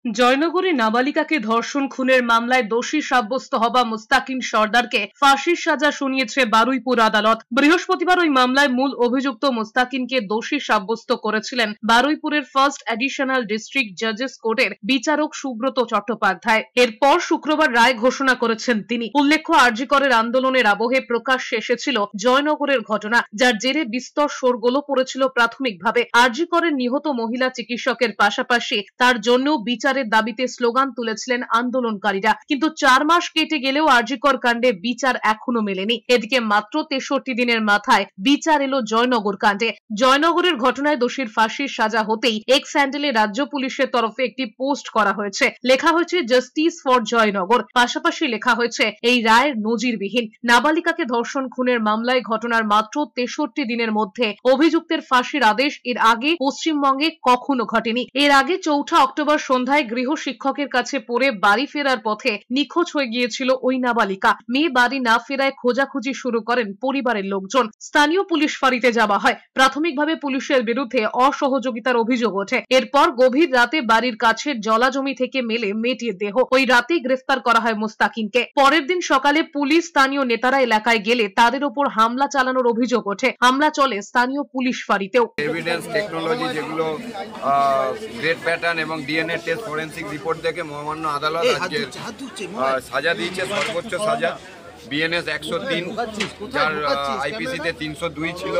জয়নগরে নাবালিকাকে ধর্ষণ খুনের মামলায় দোষী সাব্যস্ত হওয়া মুস্তাকিম সর্দারকে ফাঁসির সাজা শুনিয়েছে বারুইপুর আদালত। বৃহস্পতিবার ওই মামলায় মূল অভিযুক্ত মুস্তাকিমকে দোষী সাব্যস্ত করেছিলেন বারুইপুরের ফার্স্ট অ্যাডিশনাল ডিস্ট্রিক্ট জাজেস কোর্টের বিচারক সুব্রত চট্টোপাধ্যায়। এরপর শুক্রবার রায় ঘোষণা করেছেন তিনি। উল্লেখ্য, আরজি করের আন্দোলনের আবহে প্রকাশ্যে এসেছিল জয়নগরের ঘটনা, যার জেরে বিস্তর শোরগোলও পড়েছিল প্রাথমিকভাবে। আরজি করের নিহত মহিলা চিকিৎসকের পাশাপাশি তার জন্য বিচারের দাবিতে স্লোগান তুলেছিলেন আন্দোলনকারীরা। কিন্তু 4 মাস কেটে গেলেও আরজি কর কাণ্ডে বিচার এখনো মেলেনি। এদিকে মাত্র 63 দিনের মাথায় বিচার এলো জয়নগর কাণ্ডে। জয়নগরের ঘটনায় দোষীর ফাঁসির সাজা হতেই এক্স হ্যান্ডেলে রাজ্য পুলিশের তরফে একটি পোস্ট করা হয়েছে। লেখা হয়েছে জাস্টিস ফর জয়নগর। পাশাপাশি লেখা হয়েছে এই রায় নজিরবিহীন। নাবালিকাকে ধর্ষণ খুনের মামলায় ঘটনার মাত্র 63 দিনের মধ্যে অভিযুক্তের ফাঁসির আদেশ এর আগে পশ্চিমবঙ্গে কখনো ঘটেনি। এর আগে 4 অক্টোবর সন্ধ্যায় গৃহ শিক্ষকের কাছে পড়ে বাড়ি ফেরার পথে নিখোঁজ হয়ে গিয়েছিল ওই নাবালিকা। মেয়ে বাড়ি না ফেরায় খোঁজাখুঁজি শুরু করেন পরিবারের লোকজন। স্থানীয় পুলিশ ফাঁড়িতে যাওয়া হয়। প্রাথমিকভাবে পুলিশের বিরুদ্ধে অসহযোগিতার অভিযোগ ওঠে। এরপর গভীর রাতে বাড়ির কাছের জলাজমি থেকে মেলে মেয়েটির দেহ। ওই রাতেই গ্রেফতার করা হয় মুস্তাকিমকে। পরের দিন সকালে পুলিশ স্থানীয় নেতারা এলাকায় গেলে তাদের ওপর হামলা চালানোর অভিযোগ ওঠে। হামলা চলে স্থানীয় পুলিশ ফাঁড়িতেও। এভিডেন্স টেকনোলজি যেগুলো গ্রেড প্যাটার্ন এবং ডিএনএ টেস্ট ফরেন্সিক রিপোর্ট দেখে মহামান্য আদালত আজকে সাজা দিয়েছে, সর্বোচ্চ সাজা বিএনএস 103, যার আইপিসিতে 302 ছিল,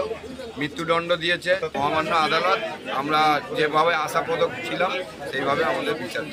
মৃত্যুদণ্ড দিয়েছে মহামান্য আদালত। আমরা যেভাবে আশাপ্রদ ছিলাম সেইভাবে আমাদের বিচার